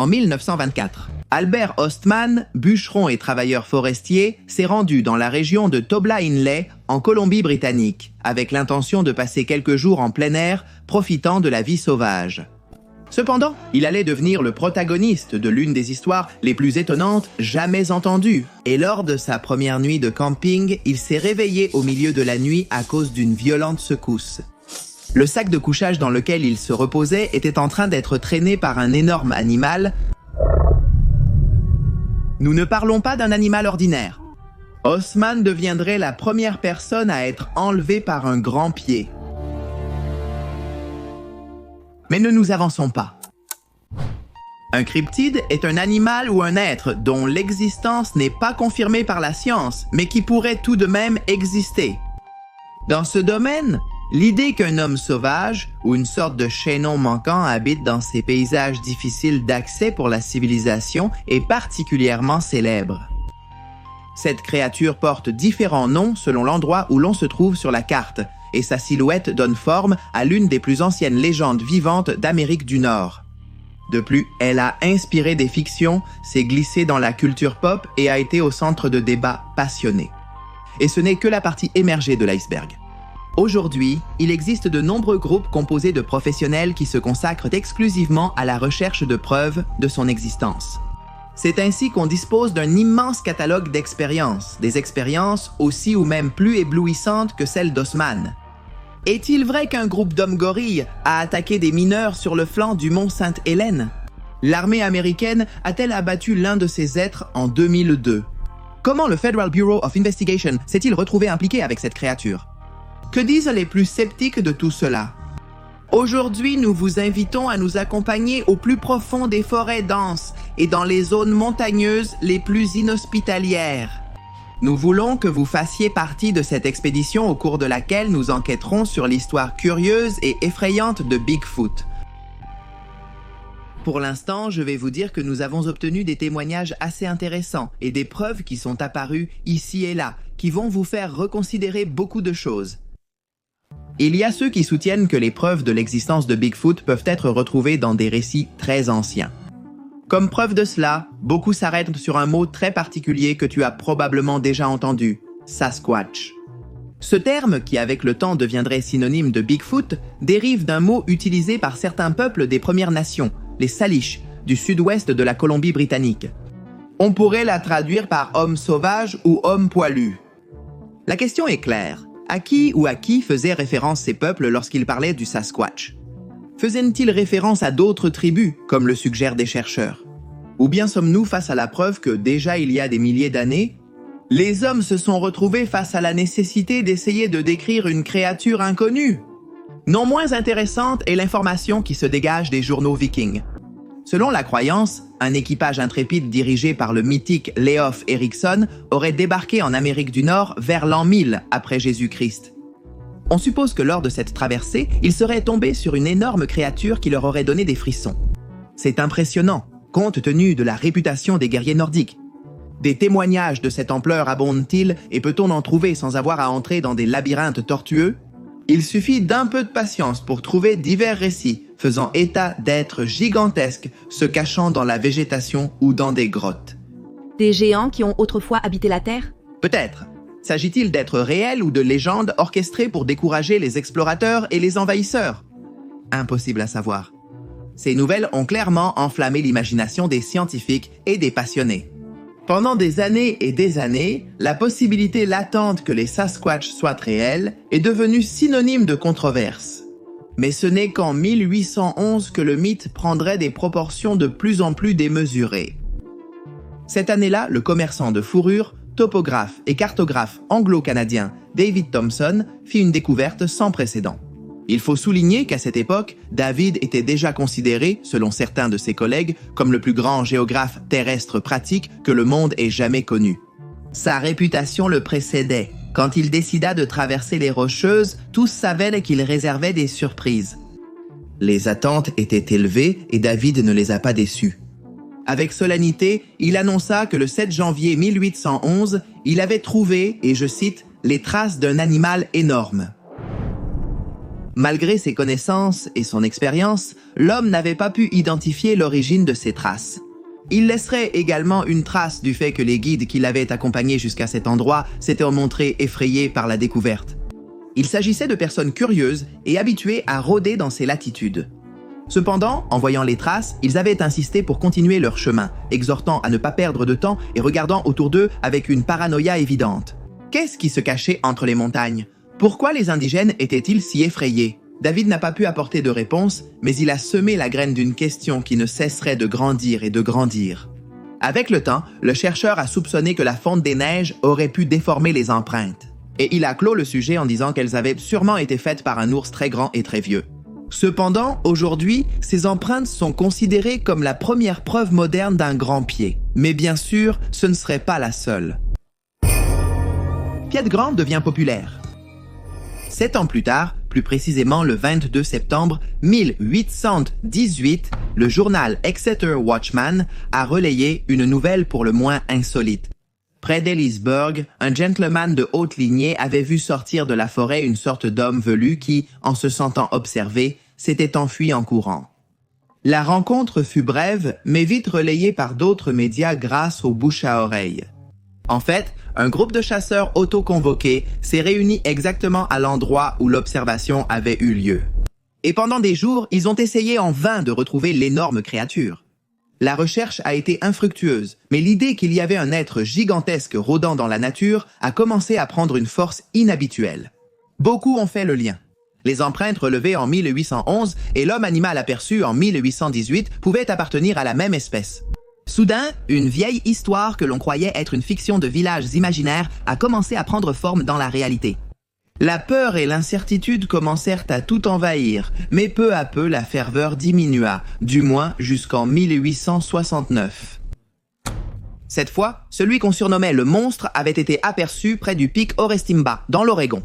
en 1924. Albert Ostman, bûcheron et travailleur forestier, s'est rendu dans la région de Tobla Inlay, en Colombie-Britannique, avec l'intention de passer quelques jours en plein air, profitant de la vie sauvage. Cependant, il allait devenir le protagoniste de l'une des histoires les plus étonnantes jamais entendues. Et lors de sa première nuit de camping, il s'est réveillé au milieu de la nuit à cause d'une violente secousse. Le sac de couchage dans lequel il se reposait était en train d'être traîné par un énorme animal. Nous ne parlons pas d'un animal ordinaire. Ostman deviendrait la première personne à être enlevée par un grand pied. Mais ne nous avançons pas. Un cryptide est un animal ou un être dont l'existence n'est pas confirmée par la science, mais qui pourrait tout de même exister. Dans ce domaine, l'idée qu'un homme sauvage ou une sorte de chaînon manquant habite dans ces paysages difficiles d'accès pour la civilisation est particulièrement célèbre. Cette créature porte différents noms selon l'endroit où l'on se trouve sur la carte, et sa silhouette donne forme à l'une des plus anciennes légendes vivantes d'Amérique du Nord. De plus, elle a inspiré des fictions, s'est glissée dans la culture pop et a été au centre de débats passionnés. Et ce n'est que la partie émergée de l'iceberg. Aujourd'hui, il existe de nombreux groupes composés de professionnels qui se consacrent exclusivement à la recherche de preuves de son existence. C'est ainsi qu'on dispose d'un immense catalogue d'expériences, des expériences aussi ou même plus éblouissantes que celles d'Ostman. Est-il vrai qu'un groupe d'hommes gorilles a attaqué des mineurs sur le flanc du mont Sainte-Hélène? L'armée américaine a-t-elle abattu l'un de ces êtres en 2002? Comment le Federal Bureau of Investigation s'est-il retrouvé impliqué avec cette créature? Que disent les plus sceptiques de tout cela? Aujourd'hui, nous vous invitons à nous accompagner au plus profond des forêts denses et dans les zones montagneuses les plus inhospitalières. Nous voulons que vous fassiez partie de cette expédition au cours de laquelle nous enquêterons sur l'histoire curieuse et effrayante de Bigfoot. Pour l'instant, je vais vous dire que nous avons obtenu des témoignages assez intéressants et des preuves qui sont apparues ici et là, qui vont vous faire reconsidérer beaucoup de choses. Il y a ceux qui soutiennent que les preuves de l'existence de Bigfoot peuvent être retrouvées dans des récits très anciens. Comme preuve de cela, beaucoup s'arrêtent sur un mot très particulier que tu as probablement déjà entendu, Sasquatch. Ce terme, qui avec le temps deviendrait synonyme de Bigfoot, dérive d'un mot utilisé par certains peuples des Premières Nations, les Salish, du sud-ouest de la Colombie-Britannique. On pourrait la traduire par homme sauvage ou homme poilu. La question est claire. À qui faisaient référence ces peuples lorsqu'ils parlaient du Sasquatch? Faisaient-ils référence à d'autres tribus, comme le suggèrent des chercheurs? Ou bien sommes-nous face à la preuve que, déjà il y a des milliers d'années, les hommes se sont retrouvés face à la nécessité d'essayer de décrire une créature inconnue? Non moins intéressante est l'information qui se dégage des journaux vikings. Selon la croyance, un équipage intrépide dirigé par le mythique Leif Erikson aurait débarqué en Amérique du Nord vers l'an 1000 après Jésus-Christ. On suppose que lors de cette traversée, ils seraient tombés sur une énorme créature qui leur aurait donné des frissons. C'est impressionnant, compte tenu de la réputation des guerriers nordiques. Des témoignages de cette ampleur abondent-ils et peut-on en trouver sans avoir à entrer dans des labyrinthes tortueux? Il suffit d'un peu de patience pour trouver divers récits faisant état d'êtres gigantesques se cachant dans la végétation ou dans des grottes. Des géants qui ont autrefois habité la Terre? Peut-être. S'agit-il d'êtres réels ou de légendes orchestrées pour décourager les explorateurs et les envahisseurs? Impossible à savoir. Ces nouvelles ont clairement enflammé l'imagination des scientifiques et des passionnés. Pendant des années et des années, la possibilité latente que les Sasquatch soient réels est devenue synonyme de controverse. Mais ce n'est qu'en 1811 que le mythe prendrait des proportions de plus en plus démesurées. Cette année-là, le commerçant de fourrure, topographe et cartographe anglo-canadien David Thompson fit une découverte sans précédent. Il faut souligner qu'à cette époque, David était déjà considéré, selon certains de ses collègues, comme le plus grand géographe terrestre pratique que le monde ait jamais connu. Sa réputation le précédait. Quand il décida de traverser les Rocheuses, tous savaient qu'il réservait des surprises. Les attentes étaient élevées et David ne les a pas déçues. Avec solennité, il annonça que le 7 janvier 1811, il avait trouvé, et je cite, « les traces d'un animal énorme ». Malgré ses connaissances et son expérience, l'homme n'avait pas pu identifier l'origine de ces traces. Il laisserait également une trace du fait que les guides qui l'avaient accompagné jusqu'à cet endroit s'étaient montrés effrayés par la découverte. Il s'agissait de personnes curieuses et habituées à rôder dans ces latitudes. Cependant, en voyant les traces, ils avaient insisté pour continuer leur chemin, exhortant à ne pas perdre de temps et regardant autour d'eux avec une paranoïa évidente. Qu'est-ce qui se cachait entre les montagnes? Pourquoi les indigènes étaient-ils si effrayés? David n'a pas pu apporter de réponse, mais il a semé la graine d'une question qui ne cesserait de grandir et de grandir. Avec le temps, le chercheur a soupçonné que la fonte des neiges aurait pu déformer les empreintes. Et il a clos le sujet en disant qu'elles avaient sûrement été faites par un ours très grand et très vieux. Cependant, aujourd'hui, ces empreintes sont considérées comme la première preuve moderne d'un grand pied. Mais bien sûr, ce ne serait pas la seule. Pied de Grande devient populaire. 7 ans plus tard, plus précisément le 22 septembre 1818, le journal Exeter Watchman a relayé une nouvelle pour le moins insolite. Près d'Ellisburg, un gentleman de haute lignée avait vu sortir de la forêt une sorte d'homme velu qui, en se sentant observé, s'était enfui en courant. La rencontre fut brève, mais vite relayée par d'autres médias grâce aux bouche à oreille. En fait, un groupe de chasseurs auto-convoqués s'est réuni exactement à l'endroit où l'observation avait eu lieu. Et pendant des jours, ils ont essayé en vain de retrouver l'énorme créature. La recherche a été infructueuse, mais l'idée qu'il y avait un être gigantesque rôdant dans la nature a commencé à prendre une force inhabituelle. Beaucoup ont fait le lien. Les empreintes relevées en 1811 et l'homme animal aperçu en 1818 pouvaient appartenir à la même espèce. Soudain, une vieille histoire que l'on croyait être une fiction de villages imaginaires a commencé à prendre forme dans la réalité. La peur et l'incertitude commencèrent à tout envahir, mais peu à peu la ferveur diminua, du moins jusqu'en 1869. Cette fois, celui qu'on surnommait le monstre avait été aperçu près du pic Orestimba, dans l'Oregon.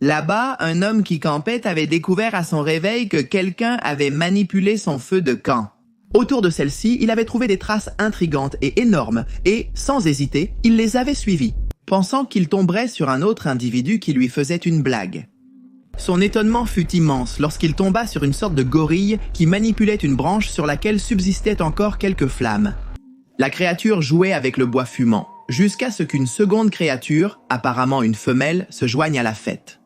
Là-bas, un homme qui campait avait découvert à son réveil que quelqu'un avait manipulé son feu de camp. Autour de celle-ci, il avait trouvé des traces intrigantes et énormes et, sans hésiter, il les avait suivies, pensant qu'il tomberait sur un autre individu qui lui faisait une blague. Son étonnement fut immense lorsqu'il tomba sur une sorte de gorille qui manipulait une branche sur laquelle subsistaient encore quelques flammes. La créature jouait avec le bois fumant, jusqu'à ce qu'une seconde créature, apparemment une femelle, se joigne à la fête.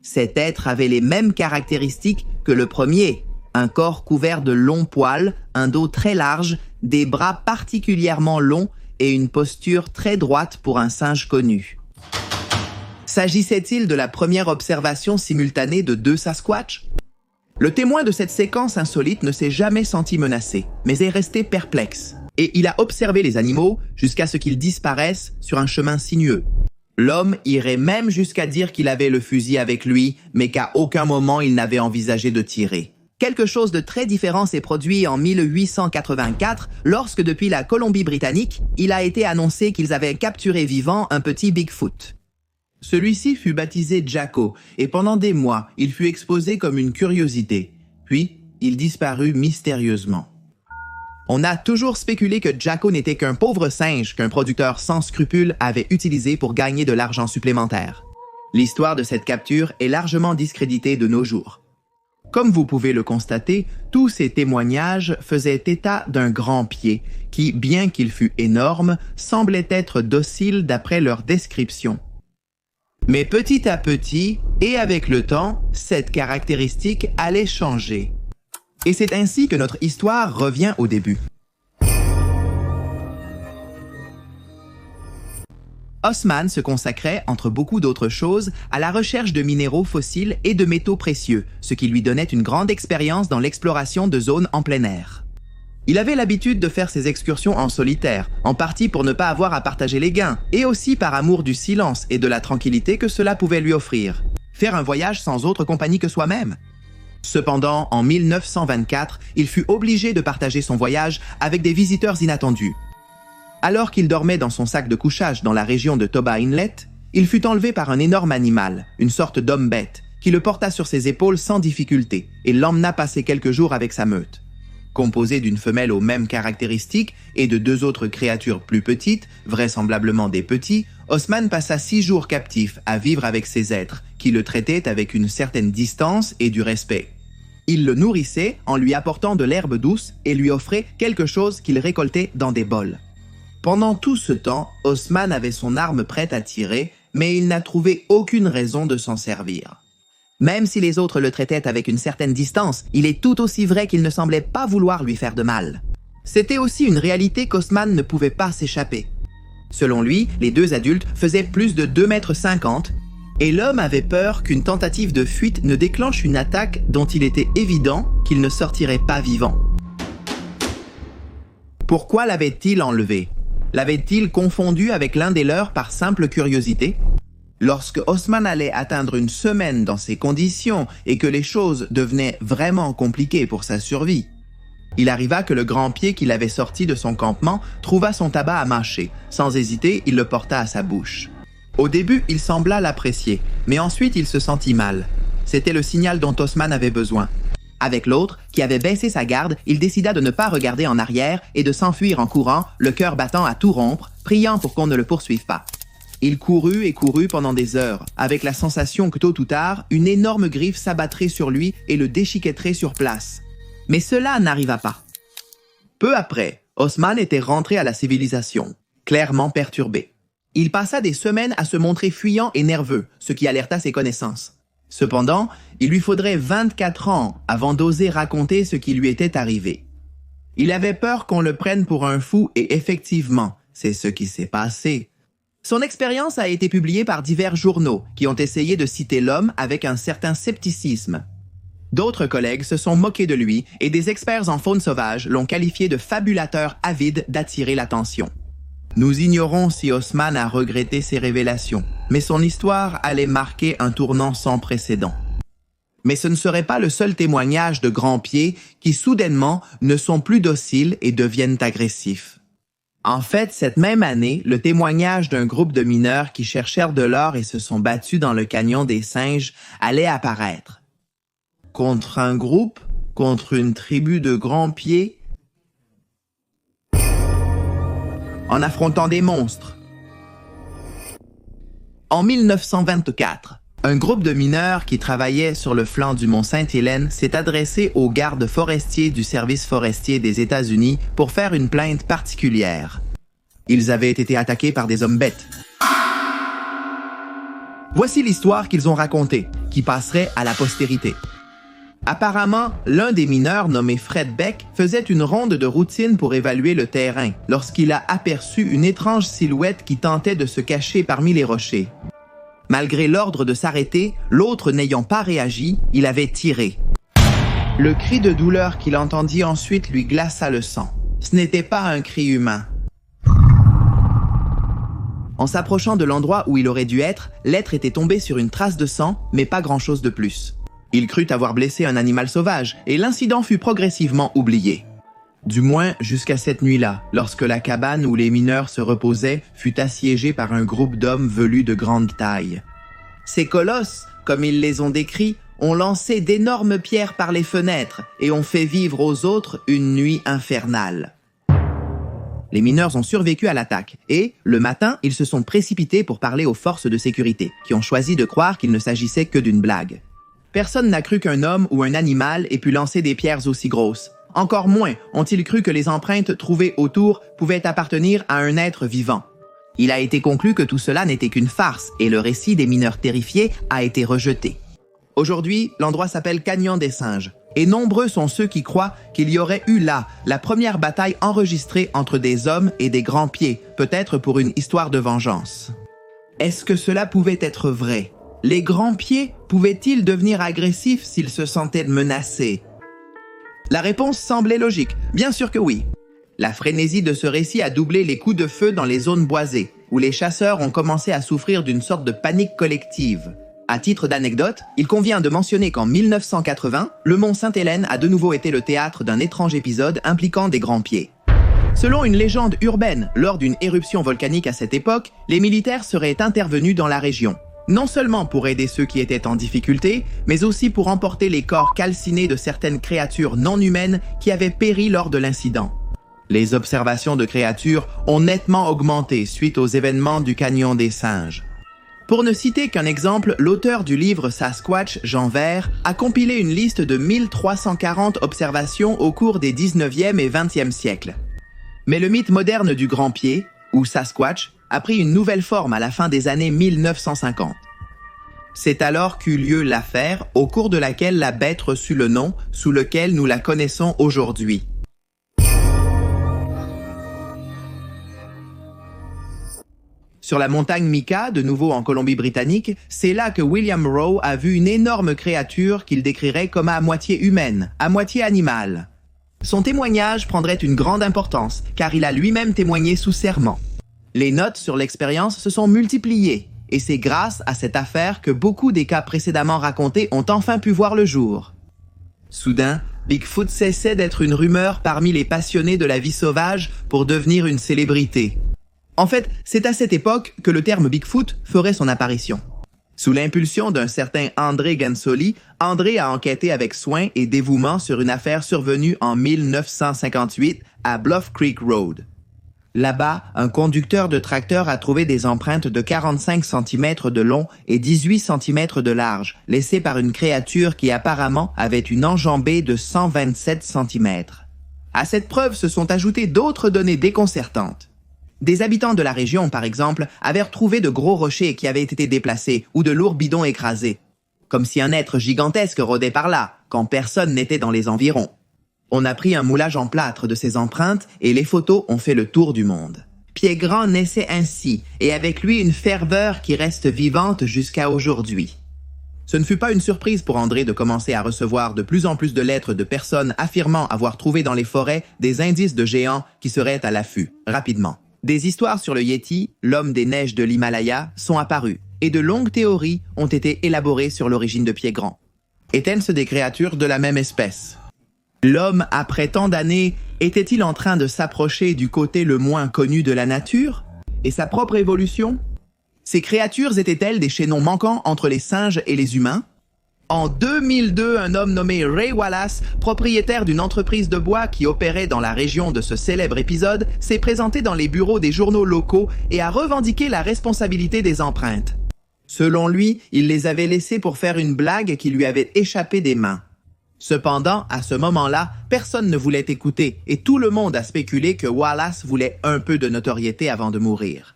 Cet être avait les mêmes caractéristiques que le premier. Un corps couvert de longs poils, un dos très large, des bras particulièrement longs et une posture très droite pour un singe connu. S'agissait-il de la première observation simultanée de 2 Sasquatch? Le témoin de cette séquence insolite ne s'est jamais senti menacé, mais est resté perplexe. Et il a observé les animaux jusqu'à ce qu'ils disparaissent sur un chemin sinueux. L'homme irait même jusqu'à dire qu'il avait le fusil avec lui, mais qu'à aucun moment il n'avait envisagé de tirer. Quelque chose de très différent s'est produit en 1884 lorsque, depuis la Colombie-Britannique, il a été annoncé qu'ils avaient capturé vivant un petit Bigfoot. Celui-ci fut baptisé Jacko et pendant des mois, il fut exposé comme une curiosité. Puis, il disparut mystérieusement. On a toujours spéculé que Jacko n'était qu'un pauvre singe qu'un producteur sans scrupules avait utilisé pour gagner de l'argent supplémentaire. L'histoire de cette capture est largement discréditée de nos jours. Comme vous pouvez le constater, tous ces témoignages faisaient état d'un grand pied qui, bien qu'il fût énorme, semblait être docile d'après leur description. Mais petit à petit, et avec le temps, cette caractéristique allait changer. Et c'est ainsi que notre histoire revient au début. Osman se consacrait, entre beaucoup d'autres choses, à la recherche de minéraux fossiles et de métaux précieux, ce qui lui donnait une grande expérience dans l'exploration de zones en plein air. Il avait l'habitude de faire ses excursions en solitaire, en partie pour ne pas avoir à partager les gains, et aussi par amour du silence et de la tranquillité que cela pouvait lui offrir. Faire un voyage sans autre compagnie que soi-même. Cependant, en 1924, il fut obligé de partager son voyage avec des visiteurs inattendus. Alors qu'il dormait dans son sac de couchage dans la région de Toba Inlet, il fut enlevé par un énorme animal, une sorte d'homme-bête, qui le porta sur ses épaules sans difficulté et l'emmena passer quelques jours avec sa meute. Composé d'une femelle aux mêmes caractéristiques et de 2 autres créatures plus petites, vraisemblablement des petits, Osman passa 6 jours captif à vivre avec ces êtres, qui le traitaient avec une certaine distance et du respect. Il le nourrissait en lui apportant de l'herbe douce et lui offrait quelque chose qu'il récoltait dans des bols. Pendant tout ce temps, Osman avait son arme prête à tirer, mais il n'a trouvé aucune raison de s'en servir. Même si les autres le traitaient avec une certaine distance, il est tout aussi vrai qu'il ne semblait pas vouloir lui faire de mal. C'était aussi une réalité qu'Osman ne pouvait pas s'échapper. Selon lui, les 2 adultes faisaient plus de 2,50 m et l'homme avait peur qu'une tentative de fuite ne déclenche une attaque dont il était évident qu'il ne sortirait pas vivant. Pourquoi l'avait-il enlevé? L'avait-il confondu avec l'un des leurs par simple curiosité? Lorsque Osman allait atteindre une semaine dans ces conditions et que les choses devenaient vraiment compliquées pour sa survie, il arriva que le grand pied qui l'avait sorti de son campement trouva son tabac à mâcher. Sans hésiter, il le porta à sa bouche. Au début, il sembla l'apprécier, mais ensuite il se sentit mal. C'était le signal dont Osman avait besoin. Avec l'autre, qui avait baissé sa garde, il décida de ne pas regarder en arrière et de s'enfuir en courant, le cœur battant à tout rompre, priant pour qu'on ne le poursuive pas. Il courut et courut pendant des heures, avec la sensation que tôt ou tard, une énorme griffe s'abattrait sur lui et le déchiquetterait sur place. Mais cela n'arriva pas. Peu après, Osman était rentré à la civilisation, clairement perturbé. Il passa des semaines à se montrer fuyant et nerveux, ce qui alerta ses connaissances. Cependant, il lui faudrait 24 ans avant d'oser raconter ce qui lui était arrivé. Il avait peur qu'on le prenne pour un fou et effectivement, c'est ce qui s'est passé. Son expérience a été publiée par divers journaux qui ont essayé de citer l'homme avec un certain scepticisme. D'autres collègues se sont moqués de lui et des experts en faune sauvage l'ont qualifié de fabulateur avide d'attirer l'attention. Nous ignorons si Osman a regretté ses révélations, mais son histoire allait marquer un tournant sans précédent. Mais ce ne serait pas le seul témoignage de grands pieds qui soudainement ne sont plus dociles et deviennent agressifs. En fait, cette même année, le témoignage d'un groupe de mineurs qui cherchèrent de l'or et se sont battus dans le canyon des singes allait apparaître. Contre un groupe, contre une tribu de grands pieds, en affrontant des monstres. En 1924, un groupe de mineurs qui travaillait sur le flanc du mont Sainte-Hélène s'est adressé aux gardes forestiers du Service forestier des États-Unis pour faire une plainte particulière. Ils avaient été attaqués par des hommes bêtes. Voici l'histoire qu'ils ont racontée, qui passerait à la postérité. Apparemment, l'un des mineurs nommé Fred Beck faisait une ronde de routine pour évaluer le terrain lorsqu'il a aperçu une étrange silhouette qui tentait de se cacher parmi les rochers. Malgré l'ordre de s'arrêter, l'autre n'ayant pas réagi, il avait tiré. Le cri de douleur qu'il entendit ensuite lui glaça le sang. Ce n'était pas un cri humain. En s'approchant de l'endroit où il aurait dû être, l'être était tombé sur une trace de sang, mais pas grand-chose de plus. Il crut avoir blessé un animal sauvage et l'incident fut progressivement oublié. Du moins jusqu'à cette nuit-là, lorsque la cabane où les mineurs se reposaient fut assiégée par un groupe d'hommes velus de grande taille. Ces colosses, comme ils les ont décrits, ont lancé d'énormes pierres par les fenêtres et ont fait vivre aux autres une nuit infernale. Les mineurs ont survécu à l'attaque et, le matin, ils se sont précipités pour parler aux forces de sécurité, qui ont choisi de croire qu'il ne s'agissait que d'une blague. Personne n'a cru qu'un homme ou un animal ait pu lancer des pierres aussi grosses. Encore moins ont-ils cru que les empreintes trouvées autour pouvaient appartenir à un être vivant. Il a été conclu que tout cela n'était qu'une farce et le récit des mineurs terrifiés a été rejeté. Aujourd'hui, l'endroit s'appelle Canyon des Singes et nombreux sont ceux qui croient qu'il y aurait eu là la première bataille enregistrée entre des hommes et des grands pieds, peut-être pour une histoire de vengeance. Est-ce que cela pouvait être vrai? Les grands pieds pouvaient-ils devenir agressifs s'ils se sentaient menacés? La réponse semblait logique, bien sûr que oui. La frénésie de ce récit a doublé les coups de feu dans les zones boisées, où les chasseurs ont commencé à souffrir d'une sorte de panique collective. À titre d'anecdote, il convient de mentionner qu'en 1980, le mont Sainte-Hélène a de nouveau été le théâtre d'un étrange épisode impliquant des grands pieds. Selon une légende urbaine, lors d'une éruption volcanique à cette époque, les militaires seraient intervenus dans la région. Non seulement pour aider ceux qui étaient en difficulté, mais aussi pour emporter les corps calcinés de certaines créatures non humaines qui avaient péri lors de l'incident. Les observations de créatures ont nettement augmenté suite aux événements du Canyon des Singes. Pour ne citer qu'un exemple, l'auteur du livre Sasquatch, Jean Vert, a compilé une liste de 1340 observations au cours des 19e et 20e siècles. Mais le mythe moderne du grand pied, ou Sasquatch, a pris une nouvelle forme à la fin des années 1950. C'est alors qu'eut lieu l'affaire, au cours de laquelle la bête reçut le nom sous lequel nous la connaissons aujourd'hui. Sur la montagne Mica, de nouveau en Colombie-Britannique, c'est là que William Rowe a vu une énorme créature qu'il décrirait comme à moitié humaine, à moitié animale. Son témoignage prendrait une grande importance, car il a lui-même témoigné sous serment. Les notes sur l'expérience se sont multipliées, et c'est grâce à cette affaire que beaucoup des cas précédemment racontés ont enfin pu voir le jour. Soudain, Bigfoot cessait d'être une rumeur parmi les passionnés de la vie sauvage pour devenir une célébrité. En fait, c'est à cette époque que le terme Bigfoot ferait son apparition. Sous l'impulsion d'un certain André Gansoli, André a enquêté avec soin et dévouement sur une affaire survenue en 1958 à Bluff Creek Road. Là-bas, un conducteur de tracteur a trouvé des empreintes de 45 cm de long et 18 cm de large, laissées par une créature qui apparemment avait une enjambée de 127 cm. À cette preuve se sont ajoutées d'autres données déconcertantes. Des habitants de la région, par exemple, avaient retrouvé de gros rochers qui avaient été déplacés ou de lourds bidons écrasés. Comme si un être gigantesque rôdait par là, quand personne n'était dans les environs. On a pris un moulage en plâtre de ces empreintes et les photos ont fait le tour du monde. Pied-Grand naissait ainsi, et avec lui une ferveur qui reste vivante jusqu'à aujourd'hui. Ce ne fut pas une surprise pour André de commencer à recevoir de plus en plus de lettres de personnes affirmant avoir trouvé dans les forêts des indices de géants qui seraient à l'affût, rapidement. Des histoires sur le Yéti, l'homme des neiges de l'Himalaya, sont apparues, et de longues théories ont été élaborées sur l'origine de Pied-Grand. Étaient-ce des créatures de la même espèce? L'homme, après tant d'années, était-il en train de s'approcher du côté le moins connu de la nature? Et sa propre évolution? Ces créatures étaient-elles des chaînons manquants entre les singes et les humains? En 2002, un homme nommé Ray Wallace, propriétaire d'une entreprise de bois qui opérait dans la région de ce célèbre épisode, s'est présenté dans les bureaux des journaux locaux et a revendiqué la responsabilité des empreintes. Selon lui, il les avait laissées pour faire une blague qui lui avait échappé des mains. Cependant, à ce moment-là, personne ne voulait écouter et tout le monde a spéculé que Wallace voulait un peu de notoriété avant de mourir.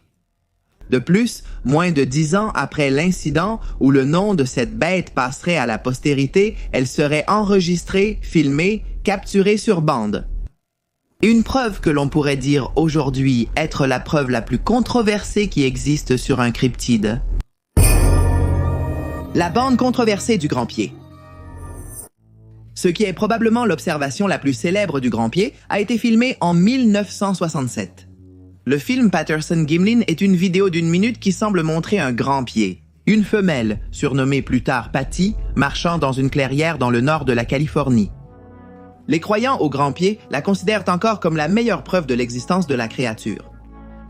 De plus, moins de 10 ans après l'incident où le nom de cette bête passerait à la postérité, elle serait enregistrée, filmée, capturée sur bande. Une preuve que l'on pourrait dire aujourd'hui être la preuve la plus controversée qui existe sur un cryptide. La bande controversée du grand pied. Ce qui est probablement l'observation la plus célèbre du grand pied a été filmé en 1967. Le film Patterson-Gimlin est une vidéo d'1 minute qui semble montrer un grand pied. Une femelle, surnommée plus tard Patty, marchant dans une clairière dans le nord de la Californie. Les croyants au grand pied la considèrent encore comme la meilleure preuve de l'existence de la créature.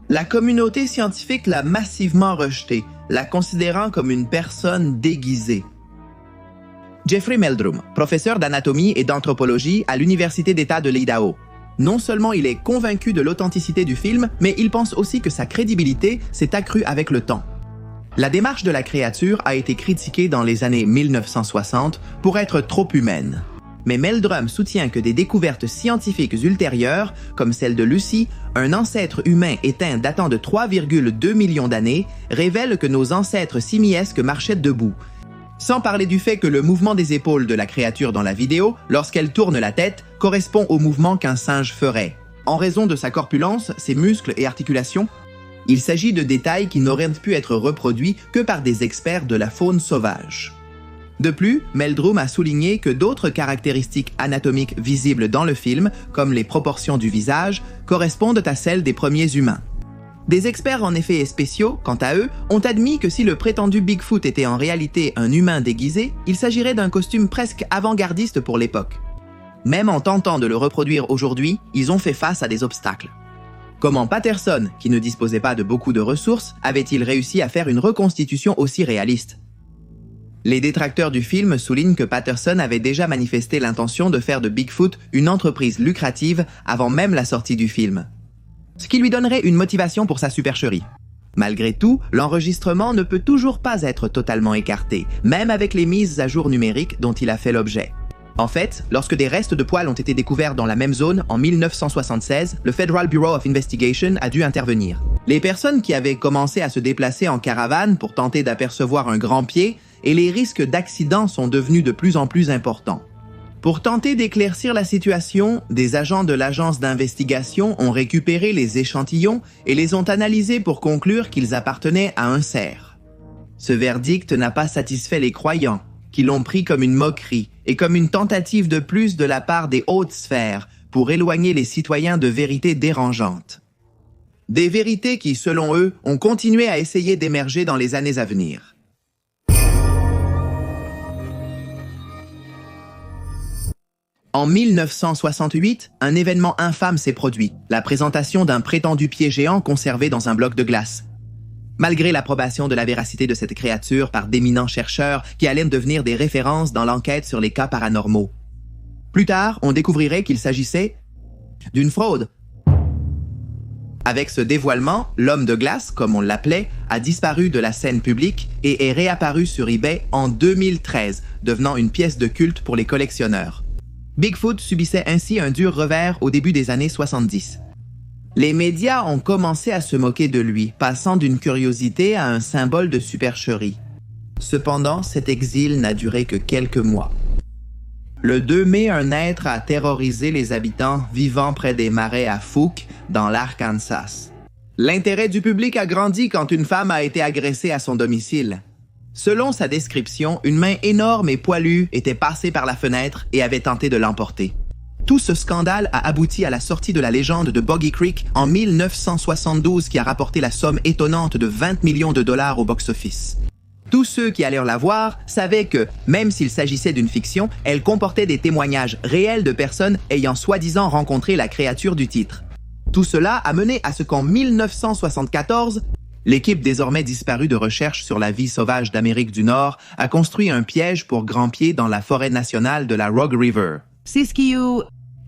La communauté scientifique l'a massivement rejetée, la considérant comme une personne déguisée. Jeffrey Meldrum, professeur d'anatomie et d'anthropologie à l'Université d'État de l'Idaho. Non seulement il est convaincu de l'authenticité du film, mais il pense aussi que sa crédibilité s'est accrue avec le temps. La démarche de la créature a été critiquée dans les années 1960 pour être trop humaine. Mais Meldrum soutient que des découvertes scientifiques ultérieures, comme celle de Lucy, un ancêtre humain éteint datant de 3,2 millions d'années, révèlent que nos ancêtres simiesques marchaient debout. Sans parler du fait que le mouvement des épaules de la créature dans la vidéo, lorsqu'elle tourne la tête, correspond au mouvement qu'un singe ferait. En raison de sa corpulence, ses muscles et articulations, il s'agit de détails qui n'auraient pu être reproduits que par des experts de la faune sauvage. De plus, Meldrum a souligné que d'autres caractéristiques anatomiques visibles dans le film, comme les proportions du visage, correspondent à celles des premiers humains. Des experts en effets spéciaux, quant à eux, ont admis que si le prétendu Bigfoot était en réalité un humain déguisé, il s'agirait d'un costume presque avant-gardiste pour l'époque. Même en tentant de le reproduire aujourd'hui, ils ont fait face à des obstacles. Comment Patterson, qui ne disposait pas de beaucoup de ressources, avait-il réussi à faire une reconstitution aussi réaliste? Les détracteurs du film soulignent que Patterson avait déjà manifesté l'intention de faire de Bigfoot une entreprise lucrative avant même la sortie du film, ce qui lui donnerait une motivation pour sa supercherie. Malgré tout, l'enregistrement ne peut toujours pas être totalement écarté, même avec les mises à jour numériques dont il a fait l'objet. En fait, lorsque des restes de poils ont été découverts dans la même zone en 1976, le Federal Bureau of Investigation a dû intervenir. Les personnes qui avaient commencé à se déplacer en caravane pour tenter d'apercevoir un grand pied et les risques d'accident sont devenus de plus en plus importants. Pour tenter d'éclaircir la situation, des agents de l'agence d'investigation ont récupéré les échantillons et les ont analysés pour conclure qu'ils appartenaient à un cerf. Ce verdict n'a pas satisfait les croyants, qui l'ont pris comme une moquerie et comme une tentative de plus de la part des hautes sphères pour éloigner les citoyens de vérités dérangeantes. Des vérités qui, selon eux, ont continué à essayer d'émerger dans les années à venir. En 1968, un événement infâme s'est produit, la présentation d'un prétendu pied géant conservé dans un bloc de glace. Malgré l'approbation de la véracité de cette créature par d'éminents chercheurs qui allaient devenir des références dans l'enquête sur les cas paranormaux. Plus tard, on découvrirait qu'il s'agissait d'une fraude. Avec ce dévoilement, l'homme de glace, comme on l'appelait, a disparu de la scène publique et est réapparu sur eBay en 2013, devenant une pièce de culte pour les collectionneurs. Bigfoot subissait ainsi un dur revers au début des années 70. Les médias ont commencé à se moquer de lui, passant d'une curiosité à un symbole de supercherie. Cependant, cet exil n'a duré que quelques mois. Le 2 mai, un être a terrorisé les habitants vivant près des marais à Fouke, dans l'Arkansas. L'intérêt du public a grandi quand une femme a été agressée à son domicile. Selon sa description, une main énorme et poilue était passée par la fenêtre et avait tenté de l'emporter. Tout ce scandale a abouti à la sortie de la légende de Boggy Creek en 1972 qui a rapporté la somme étonnante de 20 millions de dollars au box-office. Tous ceux qui allaient la voir savaient que, même s'il s'agissait d'une fiction, elle comportait des témoignages réels de personnes ayant soi-disant rencontré la créature du titre. Tout cela a mené à ce qu'en 1974, l'équipe désormais disparue de recherche sur la vie sauvage d'Amérique du Nord a construit un piège pour Grand-Pied dans la forêt nationale de la Rogue River.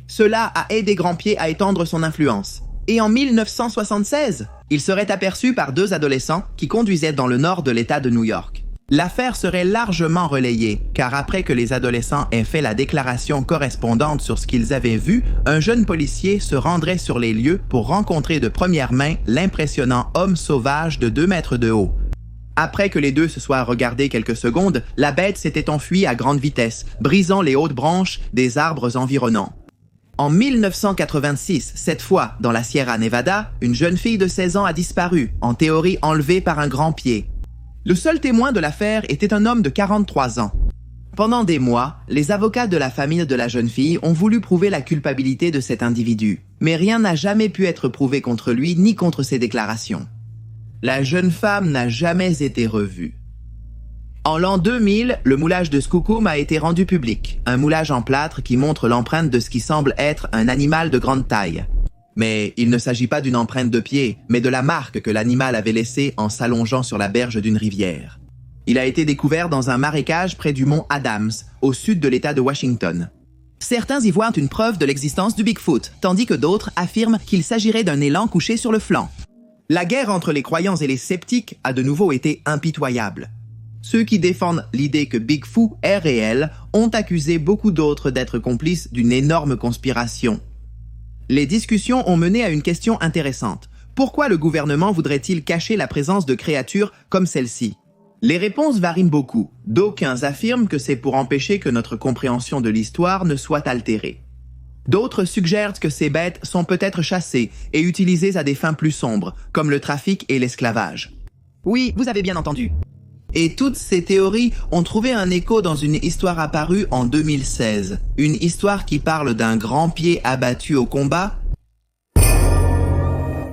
Cela a aidé Grand-Pied à étendre son influence. Et en 1976, il serait aperçu par 2 adolescents qui conduisaient dans le nord de l'État de New York. L'affaire serait largement relayée, car après que les adolescents aient fait la déclaration correspondante sur ce qu'ils avaient vu, un jeune policier se rendrait sur les lieux pour rencontrer de première main l'impressionnant homme sauvage de 2 mètres de haut. Après que les deux se soient regardés quelques secondes, la bête s'était enfuie à grande vitesse, brisant les hautes branches des arbres environnants. En 1986, cette fois dans la Sierra Nevada, une jeune fille de 16 ans a disparu, en théorie enlevée par un grand-pied. Le seul témoin de l'affaire était un homme de 43 ans. Pendant des mois, les avocats de la famille de la jeune fille ont voulu prouver la culpabilité de cet individu, mais rien n'a jamais pu être prouvé contre lui ni contre ses déclarations. La jeune femme n'a jamais été revue. En l'an 2000, le moulage de Skookum a été rendu public, un moulage en plâtre qui montre l'empreinte de ce qui semble être un animal de grande taille. Mais il ne s'agit pas d'une empreinte de pied, mais de la marque que l'animal avait laissée en s'allongeant sur la berge d'une rivière. Il a été découvert dans un marécage près du mont Adams, au sud de l'État de Washington. Certains y voient une preuve de l'existence du Bigfoot, tandis que d'autres affirment qu'il s'agirait d'un élan couché sur le flanc. La guerre entre les croyants et les sceptiques a de nouveau été impitoyable. Ceux qui défendent l'idée que Bigfoot est réel ont accusé beaucoup d'autres d'être complices d'une énorme conspiration. Les discussions ont mené à une question intéressante. Pourquoi le gouvernement voudrait-il cacher la présence de créatures comme celle-ci? Les réponses varient beaucoup. D'aucuns affirment que c'est pour empêcher que notre compréhension de l'histoire ne soit altérée. D'autres suggèrent que ces bêtes sont peut-être chassées et utilisées à des fins plus sombres, comme le trafic et l'esclavage. Oui, vous avez bien entendu. Et toutes ces théories ont trouvé un écho dans une histoire apparue en 2016. Une histoire qui parle d'un grand-pied abattu au combat.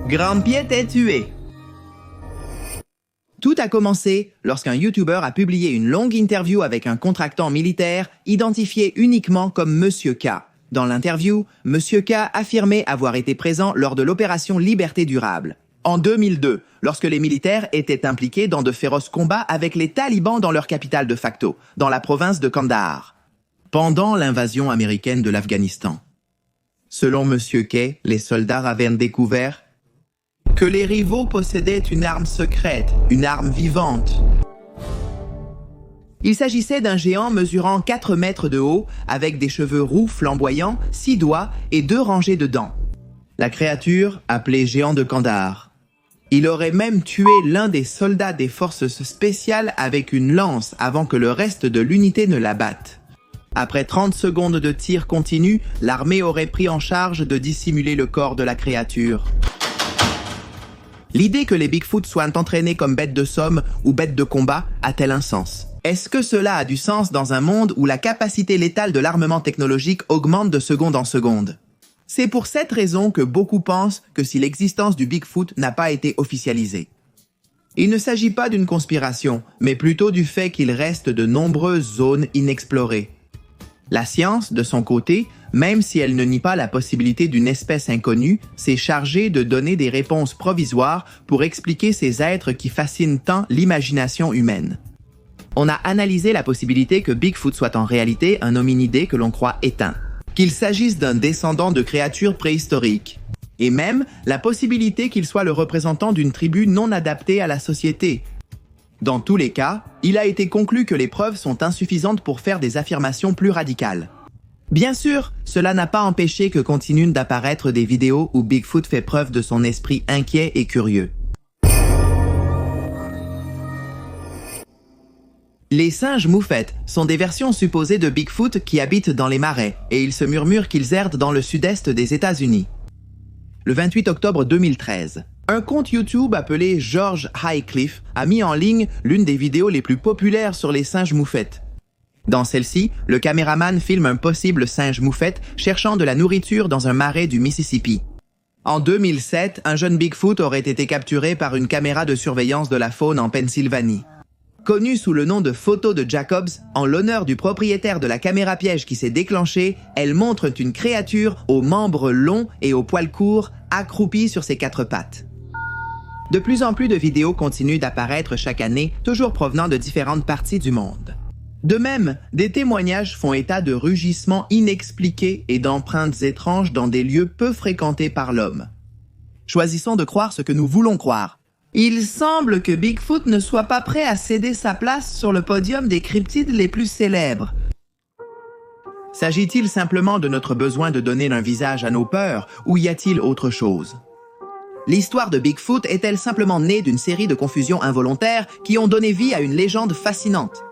Grand-pied est tué. Tout a commencé lorsqu'un YouTuber a publié une longue interview avec un contractant militaire identifié uniquement comme Monsieur K. Dans l'interview, Monsieur K affirmait avoir été présent lors de l'opération Liberté Durable. En 2002, lorsque les militaires étaient impliqués dans de féroces combats avec les talibans dans leur capitale de facto, dans la province de Kandahar, pendant l'invasion américaine de l'Afghanistan. Selon M. Kay, les soldats avaient découvert que les rivaux possédaient une arme secrète, une arme vivante. Il s'agissait d'un géant mesurant 4 mètres de haut, avec des cheveux roux flamboyants, 6 doigts et 2 rangées de dents. La créature, appelée géant de Kandahar. Il aurait même tué l'un des soldats des forces spéciales avec une lance avant que le reste de l'unité ne l'abatte. Après 30 secondes de tir continu, l'armée aurait pris en charge de dissimuler le corps de la créature. L'idée que les Bigfoot soient entraînés comme bêtes de somme ou bêtes de combat a-t-elle un sens? Est-ce que cela a du sens dans un monde où la capacité létale de l'armement technologique augmente de seconde en seconde? C'est pour cette raison que beaucoup pensent que si l'existence du Bigfoot n'a pas été officialisée. Il ne s'agit pas d'une conspiration, mais plutôt du fait qu'il reste de nombreuses zones inexplorées. La science, de son côté, même si elle ne nie pas la possibilité d'une espèce inconnue, s'est chargée de donner des réponses provisoires pour expliquer ces êtres qui fascinent tant l'imagination humaine. On a analysé la possibilité que Bigfoot soit en réalité un hominidé que l'on croit éteint, qu'il s'agisse d'un descendant de créatures préhistoriques, et même la possibilité qu'il soit le représentant d'une tribu non adaptée à la société. Dans tous les cas, il a été conclu que les preuves sont insuffisantes pour faire des affirmations plus radicales. Bien sûr, cela n'a pas empêché que continuent d'apparaître des vidéos où Bigfoot fait preuve de son esprit inquiet et curieux. Les singes moufettes sont des versions supposées de Bigfoot qui habitent dans les marais et il se murmure qu'ils errent dans le sud-est des États-Unis. Le 28 octobre 2013, un compte YouTube appelé George Highcliffe a mis en ligne l'une des vidéos les plus populaires sur les singes moufettes. Dans celle-ci, le caméraman filme un possible singe moufette cherchant de la nourriture dans un marais du Mississippi. En 2007, un jeune Bigfoot aurait été capturé par une caméra de surveillance de la faune en Pennsylvanie. Connue sous le nom de photo de Jacobs, en l'honneur du propriétaire de la caméra piège qui s'est déclenchée, elle montre une créature aux membres longs et aux poils courts, accroupie sur ses 4 pattes. De plus en plus de vidéos continuent d'apparaître chaque année, toujours provenant de différentes parties du monde. De même, des témoignages font état de rugissements inexpliqués et d'empreintes étranges dans des lieux peu fréquentés par l'homme. Choisissons de croire ce que nous voulons croire. Il semble que Bigfoot ne soit pas prêt à céder sa place sur le podium des cryptides les plus célèbres. S'agit-il simplement de notre besoin de donner un visage à nos peurs, ou y a-t-il autre chose? L'histoire de Bigfoot est-elle simplement née d'une série de confusions involontaires qui ont donné vie à une légende fascinante?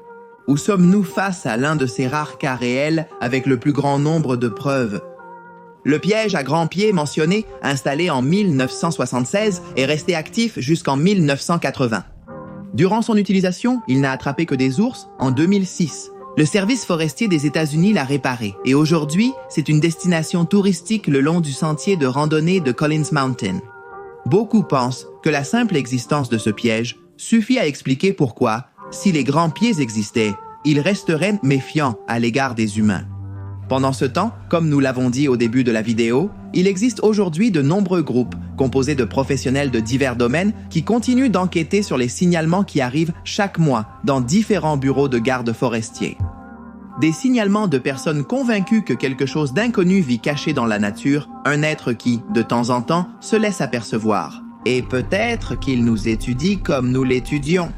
Ou sommes-nous face à l'un de ces rares cas réels avec le plus grand nombre de preuves? Le piège à grands pieds mentionné, installé en 1976, est resté actif jusqu'en 1980. Durant son utilisation, il n'a attrapé que des ours en 2006. Le service forestier des États-Unis l'a réparé et aujourd'hui, c'est une destination touristique le long du sentier de randonnée de Collins Mountain. Beaucoup pensent que la simple existence de ce piège suffit à expliquer pourquoi, si les grands pieds existaient, ils resteraient méfiants à l'égard des humains. Pendant ce temps, comme nous l'avons dit au début de la vidéo, il existe aujourd'hui de nombreux groupes, composés de professionnels de divers domaines, qui continuent d'enquêter sur les signalements qui arrivent chaque mois dans différents bureaux de garde forestiers. Des signalements de personnes convaincues que quelque chose d'inconnu vit caché dans la nature, un être qui, de temps en temps, se laisse apercevoir. Et peut-être qu'il nous étudie comme nous l'étudions.